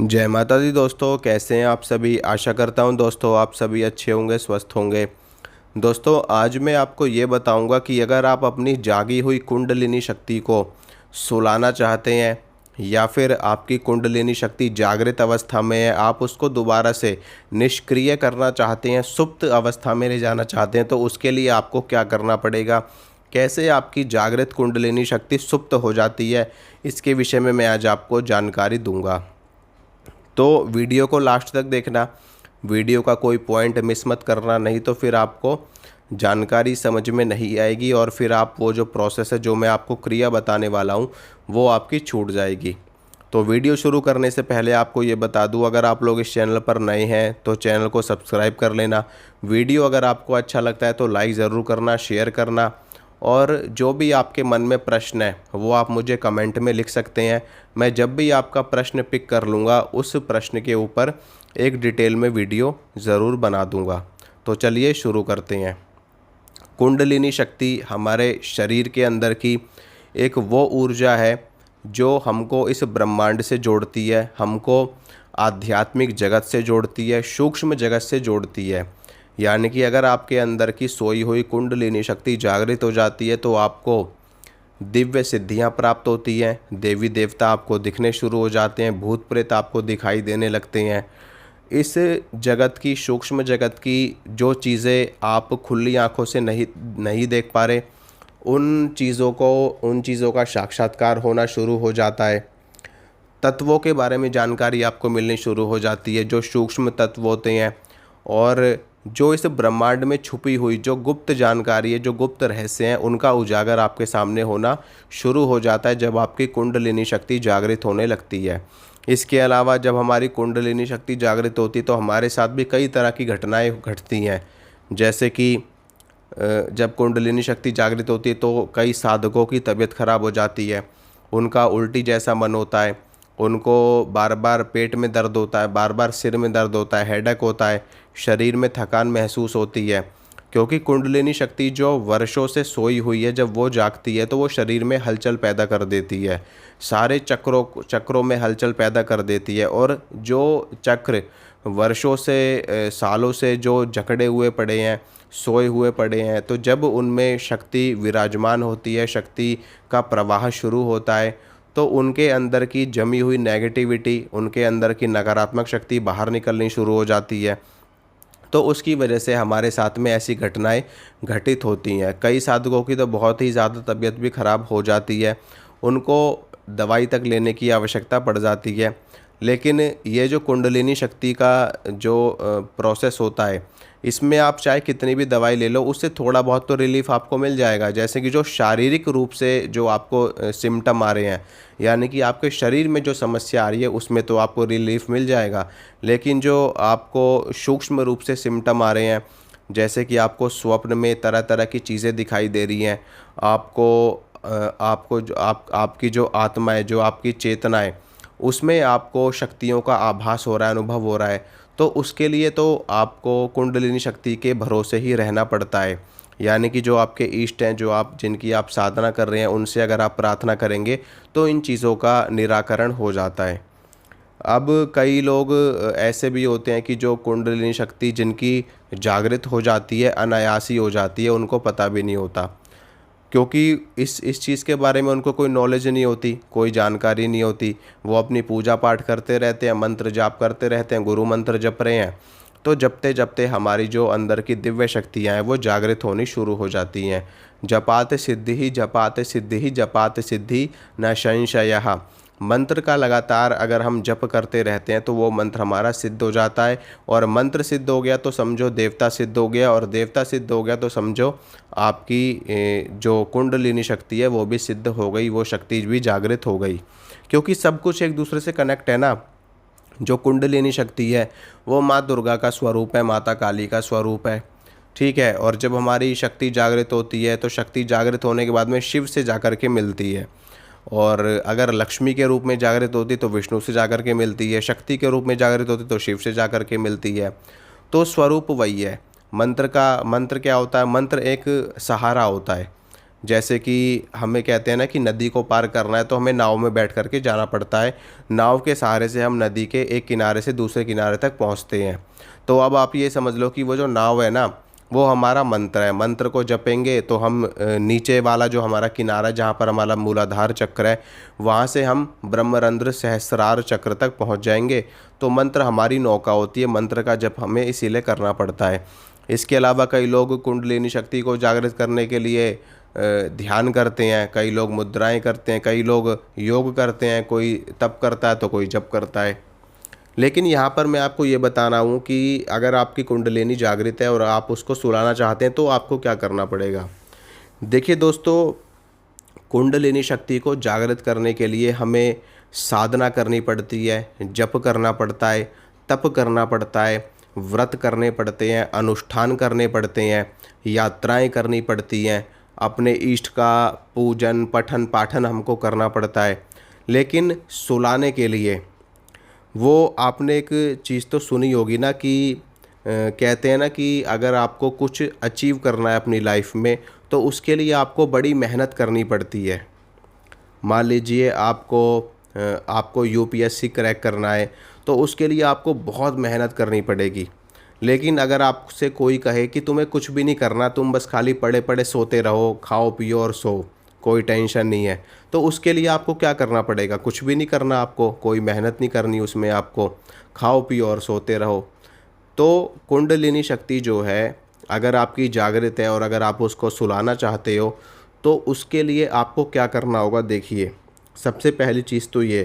जय माता दी दोस्तों, कैसे हैं आप सभी। आशा करता हूं दोस्तों आप सभी अच्छे होंगे, स्वस्थ होंगे। दोस्तों आज मैं आपको ये बताऊंगा कि अगर आप अपनी जागी हुई कुंडलिनी शक्ति को सुलाना चाहते हैं या फिर आपकी कुंडलिनी शक्ति जागृत अवस्था में है, आप उसको दोबारा से निष्क्रिय करना चाहते हैं, सुप्त अवस्था में ले जाना चाहते हैं, तो उसके लिए आपको क्या करना पड़ेगा, कैसे आपकी जागृत कुंडलिनी शक्ति सुप्त हो जाती है, इसके विषय में मैं आज आपको जानकारी दूंगा। तो वीडियो को लास्ट तक देखना, वीडियो का कोई पॉइंट मिस मत करना, नहीं तो फिर आपको जानकारी समझ में नहीं आएगी और फिर आप वो जो प्रोसेस है, जो मैं आपको क्रिया बताने वाला हूँ, वो आपकी छूट जाएगी। तो वीडियो शुरू करने से पहले आपको ये बता दूं, अगर आप लोग इस चैनल पर नए हैं तो चैनल को सब्सक्राइब कर लेना। वीडियो अगर आपको अच्छा लगता है तो लाइक ज़रूर करना, शेयर करना, और जो भी आपके मन में प्रश्न है वो आप मुझे कमेंट में लिख सकते हैं। मैं जब भी आपका प्रश्न पिक कर लूँगा उस प्रश्न के ऊपर एक डिटेल में वीडियो ज़रूर बना दूँगा। तो चलिए शुरू करते हैं। कुंडलिनी शक्ति हमारे शरीर के अंदर की एक वो ऊर्जा है जो हमको इस ब्रह्मांड से जोड़ती है, हमको आध्यात्मिक जगत से जोड़ती है, सूक्ष्म जगत से जोड़ती है। यानी कि अगर आपके अंदर की सोई हुई कुंडलिनी शक्ति जागृत हो जाती है तो आपको दिव्य सिद्धियां प्राप्त होती हैं, देवी देवता आपको दिखने शुरू हो जाते हैं, भूत प्रेत आपको दिखाई देने लगते हैं। इस जगत की, सूक्ष्म जगत की जो चीज़ें आप खुली आंखों से नहीं नहीं देख पा रहे, उन चीज़ों का साक्षात्कार होना शुरू हो जाता है। तत्वों के बारे में जानकारी आपको मिलनी शुरू हो जाती है, जो सूक्ष्म तत्व होते हैं और जो इस ब्रह्मांड में छुपी हुई जो गुप्त जानकारी है, जो गुप्त रहस्य हैं, उनका उजागर आपके सामने होना शुरू हो जाता है जब आपकी कुंडलिनी शक्ति जागृत होने लगती है। इसके अलावा जब हमारी कुंडलिनी शक्ति जागृत होती है तो हमारे साथ भी कई तरह की घटनाएं घटती हैं। जैसे कि जब कुंडलिनी शक्ति जागृत होती है तो कई साधकों की तबीयत खराब हो जाती है, उनका उल्टी जैसा मन होता है, उनको बार बार पेट में दर्द होता है, बार बार सिर में दर्द होता है, हेडेक होता है, शरीर में थकान महसूस होती है। क्योंकि कुंडलिनी शक्ति जो वर्षों से सोई हुई है, जब वो जागती है तो वो शरीर में हलचल पैदा कर देती है, सारे चक्रों में हलचल पैदा कर देती है। और जो चक्र वर्षों से, सालों से जो जकड़े हुए पड़े हैं, सोए हुए पड़े हैं, तो जब उनमें शक्ति विराजमान होती है, शक्ति का प्रवाह शुरू होता है, तो उनके अंदर की जमी हुई नेगेटिविटी, उनके अंदर की नकारात्मक शक्ति बाहर निकलनी शुरू हो जाती है। तो उसकी वजह से हमारे साथ में ऐसी घटनाएं घटित होती हैं। कई साधकों की तो बहुत ही ज़्यादा तबीयत भी ख़राब हो जाती है, उनको दवाई तक लेने की आवश्यकता पड़ जाती है। लेकिन ये जो कुंडलिनी शक्ति का जो प्रोसेस होता है, इसमें आप चाहे कितनी भी दवाई ले लो, उससे थोड़ा बहुत तो रिलीफ आपको मिल जाएगा। जैसे कि जो शारीरिक रूप से जो आपको सिम्टम आ रहे हैं, यानी कि आपके शरीर में जो समस्या आ रही है, उसमें तो आपको रिलीफ मिल जाएगा। लेकिन जो आपको सूक्ष्म रूप से सिम्टम आ रहे हैं, जैसे कि आपको स्वप्न में तरह तरह की चीज़ें दिखाई दे रही हैं, आपको जो आपकी जो आत्मा है, जो आपकी चेतना है, उसमें आपको शक्तियों का आभास हो रहा है, अनुभव हो रहा है, तो उसके लिए तो आपको कुंडलिनी शक्ति के भरोसे ही रहना पड़ता है। यानी कि जो आपके इष्ट हैं, जिनकी आप साधना कर रहे हैं, उनसे अगर आप प्रार्थना करेंगे तो इन चीज़ों का निराकरण हो जाता है। अब कई लोग ऐसे भी होते हैं कि जो कुंडलिनी शक्ति जिनकी जागृत हो जाती है, अनायास ही हो जाती है, उनको पता भी नहीं होता, क्योंकि इस चीज़ के बारे में उनको कोई नॉलेज नहीं होती, कोई जानकारी नहीं होती। वो अपनी पूजा पाठ करते रहते हैं, मंत्र जाप करते रहते हैं, गुरु मंत्र जप रहे हैं, तो जपते जपते हमारी जो अंदर की दिव्य शक्तियाँ हैं वो जागृत होनी शुरू हो जाती हैं। जपात सिद्धि, जपात सिद्धि, जपात सिद्धि न संशयः। मंत्र का लगातार अगर हम जप करते रहते हैं तो वो मंत्र हमारा सिद्ध हो जाता है, और मंत्र सिद्ध हो गया तो समझो देवता सिद्ध हो गया, और देवता सिद्ध हो गया तो समझो आपकी जो कुंडलिनी शक्ति है वो भी सिद्ध हो गई, वो शक्ति भी जागृत हो गई। क्योंकि सब कुछ एक दूसरे से कनेक्ट है ना। जो कुंडलिनी शक्ति है वो माँ दुर्गा का स्वरूप है, माता काली का स्वरूप है, ठीक है। और जब हमारी शक्ति जागृत होती है तो शक्ति जागृत होने के बाद में शिव से जाकर के मिलती है, और अगर लक्ष्मी के रूप में जागृत होती तो विष्णु से जाकर के मिलती है, शक्ति के रूप में जागृत होती तो शिव से जाकर के मिलती है। तो स्वरूप वही है। मंत्र क्या होता है? मंत्र एक सहारा होता है। जैसे कि हमें कहते हैं ना कि नदी को पार करना है तो हमें नाव में बैठ करके जाना पड़ता है। नाव के सहारे से हम नदी के एक किनारे से दूसरे किनारे तक पहुंचते हैं। तो अब आप ये समझ लो कि वो जो नाव है ना, वो हमारा मंत्र है। मंत्र को जपेंगे तो हम नीचे वाला जो हमारा किनारा, जहाँ पर हमारा मूलाधार चक्र है, वहाँ से हम ब्रह्मरंध्र सहस्रार चक्र तक पहुँच जाएंगे। तो मंत्र हमारी नौका होती है। मंत्र का जप हमें इसीलिए करना पड़ता है। इसके अलावा कई लोग कुंडलिनी शक्ति को जागृत करने के लिए ध्यान करते हैं, कई लोग मुद्राएं करते हैं, कई लोग योग करते हैं, कोई तप करता है तो कोई जप करता है। लेकिन यहाँ पर मैं आपको ये बताना हूँ कि अगर आपकी कुंडलिनी जागृत है और आप उसको सुलाना चाहते हैं तो आपको क्या करना पड़ेगा। देखिए दोस्तों, कुंडलिनी शक्ति को जागृत करने के लिए हमें साधना करनी पड़ती है, जप करना पड़ता है, तप करना पड़ता है, व्रत करने पड़ते हैं, अनुष्ठान करने पड़ते हैं, यात्राएं करनी पड़ती हैं, अपने इष्ट का पूजन पठन पाठन हमको करना पड़ता है। लेकिन सुलाने के लिए, वो आपने एक चीज़ तो सुनी होगी ना कि कहते हैं ना कि अगर आपको कुछ अचीव करना है अपनी लाइफ में तो उसके लिए आपको बड़ी मेहनत करनी पड़ती है। मान लीजिए आपको यूपीएससी क्रैक करना है तो उसके लिए आपको बहुत मेहनत करनी पड़ेगी। लेकिन अगर आपसे कोई कहे कि तुम्हें कुछ भी नहीं करना, तुम बस खाली पड़े पड़े सोते रहो, खाओ पियो और सो, कोई टेंशन नहीं है, तो उसके लिए आपको क्या करना पड़ेगा? कुछ भी नहीं करना, आपको कोई मेहनत नहीं करनी उसमें, आपको खाओ पियो और सोते रहो। तो कुंडलिनी शक्ति जो है, अगर आपकी जागृत है और अगर आप उसको सुलाना चाहते हो तो उसके लिए आपको क्या करना होगा। देखिए, सबसे पहली चीज़ तो ये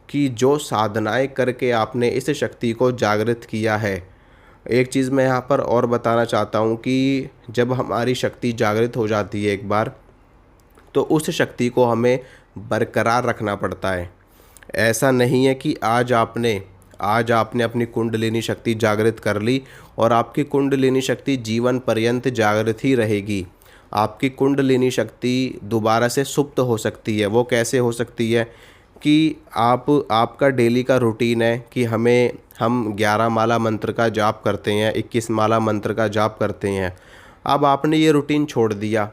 कि जो साधनाएं करके आपने इस शक्ति को जागृत किया है, एक चीज़ मैं यहाँ पर और बताना चाहता हूँ कि जब हमारी शक्ति जागृत हो जाती है एक बार, तो उस शक्ति को हमें बरकरार रखना पड़ता है। ऐसा नहीं है कि आज आपने अपनी कुंडलिनी शक्ति जागृत कर ली और आपकी कुंडलिनी शक्ति जीवन पर्यंत जागृत ही रहेगी। आपकी कुंडलिनी शक्ति दोबारा से सुप्त हो सकती है। वो कैसे हो सकती है कि आपका डेली का रूटीन है कि हम 11 माला मंत्र का जाप करते हैं, 21 माला मंत्र का जाप करते हैं। अब आपने ये रूटीन छोड़ दिया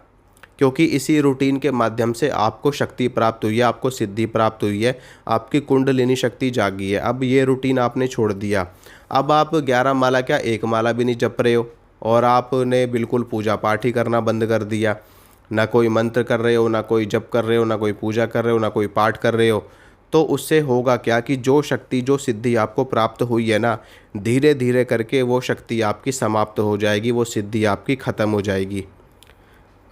क्योंकि इसी रूटीन के माध्यम से आपको शक्ति प्राप्त हुई है, आपको सिद्धि प्राप्त हुई है, आपकी कुंडलिनी शक्ति जागी है। अब ये रूटीन आपने छोड़ दिया। अब आप 11 माला क्या, एक माला भी नहीं जप रहे हो और आपने बिल्कुल पूजा पाठ ही करना बंद कर दिया। ना कोई मंत्र कर रहे हो, ना कोई जप कर रहे हो, ना कोई पूजा कर रहे हो, ना कोई पाठ कर रहे हो। तो उससे होगा क्या कि जो शक्ति जो सिद्धि आपको प्राप्त हुई है ना, धीरे धीरे करके वो शक्ति आपकी समाप्त हो जाएगी, वो सिद्धि आपकी ख़त्म हो जाएगी।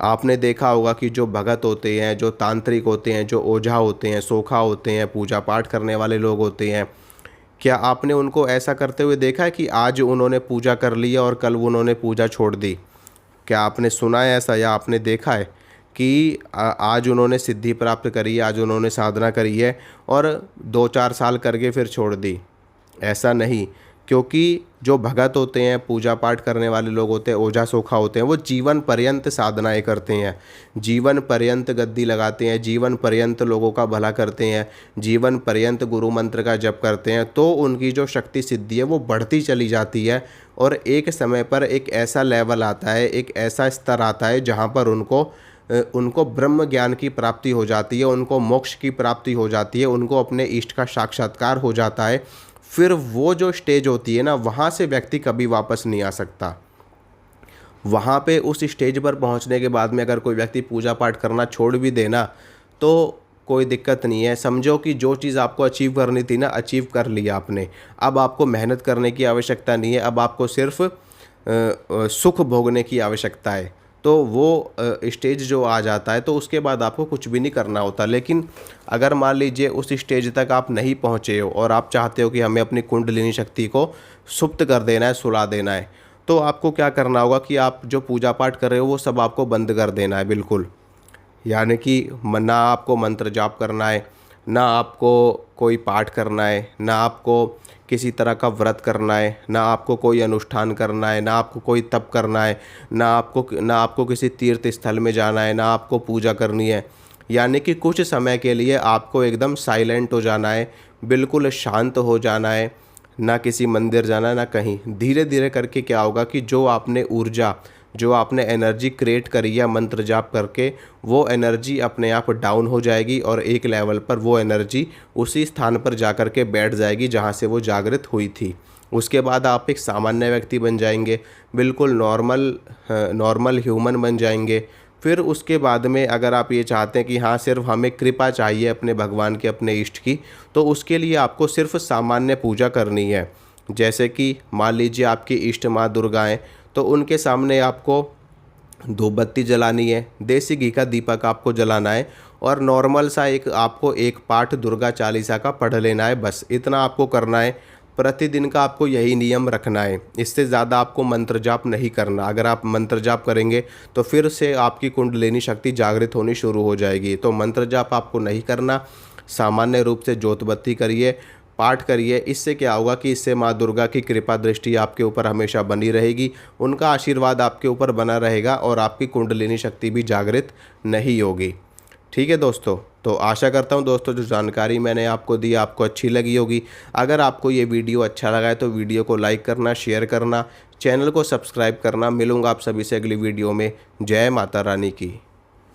आपने देखा होगा कि जो भगत होते हैं, जो तांत्रिक होते हैं, जो ओझा होते हैं, सोखा होते हैं, पूजा पाठ करने वाले लोग होते हैं, क्या आपने उनको ऐसा करते हुए देखा है कि आज उन्होंने पूजा कर ली है और कल उन्होंने पूजा छोड़ दी? क्या आपने सुना है ऐसा, या आपने देखा है कि आज उन्होंने सिद्धि प्राप्त करी है, आज उन्होंने साधना करी है और 2-4 साल करके फिर छोड़ दी? ऐसा नहीं। क्योंकि जो भगत होते हैं, पूजा पाठ करने वाले लोग होते हैं, ओझा सोखा होते हैं, वो जीवन पर्यंत साधनाएं करते हैं, जीवन पर्यंत गद्दी लगाते हैं, जीवन पर्यंत लोगों का भला करते हैं, जीवन पर्यंत गुरु मंत्र का जप करते हैं। तो उनकी जो शक्ति सिद्धि है वो बढ़ती चली जाती है और एक समय पर एक ऐसा लेवल आता है, एक ऐसा स्तर आता है जहाँ पर उनको ब्रह्म ज्ञान की प्राप्ति हो जाती है, उनको मोक्ष की प्राप्ति हो जाती है, उनको अपने इष्ट का साक्षात्कार हो जाता है। फिर वो जो स्टेज होती है ना, वहाँ से व्यक्ति कभी वापस नहीं आ सकता। वहाँ पे उस स्टेज पर पहुँचने के बाद में अगर कोई व्यक्ति पूजा पाठ करना छोड़ भी देना तो कोई दिक्कत नहीं है। समझो कि जो चीज़ आपको अचीव करनी थी ना, अचीव कर लिया आपने। अब आपको मेहनत करने की आवश्यकता नहीं है, अब आपको सिर्फ सुख भोगने की आवश्यकता है। तो वो स्टेज जो आ जाता है तो उसके बाद आपको कुछ भी नहीं करना होता। लेकिन अगर मान लीजिए उस स्टेज तक आप नहीं पहुँचे हो और आप चाहते हो कि हमें अपनी कुंडलिनी शक्ति को सुप्त कर देना है, सुला देना है, तो आपको क्या करना होगा कि आप जो पूजा पाठ कर रहे हो वो सब आपको बंद कर देना है बिल्कुल। यानी कि ना आपको मंत्र जाप करना है, ना आपको कोई पाठ करना है, ना आपको किसी तरह का व्रत करना है, ना आपको कोई अनुष्ठान करना है, ना आपको कोई तप करना है, ना आपको किसी तीर्थ स्थल में जाना है, ना आपको पूजा करनी है। यानी कि कुछ समय के लिए आपको एकदम साइलेंट हो जाना है, बिल्कुल शांत हो जाना है, ना किसी मंदिर जाना है, ना कहीं। धीरे धीरे करके क्या होगा कि जो आपने ऊर्जा, जो आपने एनर्जी क्रिएट करी है मंत्र जाप करके, वो एनर्जी अपने आप डाउन हो जाएगी और एक लेवल पर वो एनर्जी उसी स्थान पर जा कर के बैठ जाएगी जहाँ से वो जागृत हुई थी। उसके बाद आप एक सामान्य व्यक्ति बन जाएंगे, बिल्कुल नॉर्मल ह्यूमन बन जाएंगे। फिर उसके बाद में अगर आप ये चाहते हैं कि हाँ सिर्फ हमें कृपा चाहिए अपने भगवान की, अपने इष्ट की, तो उसके लिए आपको सिर्फ सामान्य पूजा करनी है। जैसे कि मान लीजिए आपकी इष्ट माँ दुर्गा हैं, तो उनके सामने आपको धूप बत्ती जलानी है, देसी घी का दीपक आपको जलाना है और नॉर्मल सा आपको एक पाठ दुर्गा चालीसा का पढ़ लेना है। बस इतना आपको करना है। प्रतिदिन का आपको यही नियम रखना है, इससे ज़्यादा आपको मंत्र जाप नहीं करना। अगर आप मंत्र जाप करेंगे तो फिर से आपकी कुंडलिनी शक्ति जागृत होनी शुरू हो जाएगी। तो मंत्र जाप आपको नहीं करना, सामान्य रूप से ज्योत बत्ती करिए, पाठ करिए। इससे क्या होगा कि इससे माँ दुर्गा की कृपा दृष्टि आपके ऊपर हमेशा बनी रहेगी, उनका आशीर्वाद आपके ऊपर बना रहेगा और आपकी कुंडलिनी शक्ति भी जागृत नहीं होगी। ठीक है दोस्तों, तो आशा करता हूँ दोस्तों जो जानकारी मैंने आपको दी आपको अच्छी लगी होगी। अगर आपको ये वीडियो अच्छा लगा है तो वीडियो को लाइक करना, शेयर करना, चैनल को सब्सक्राइब करना। मिलूँगा आप सभी से अगली वीडियो में। जय माता रानी की।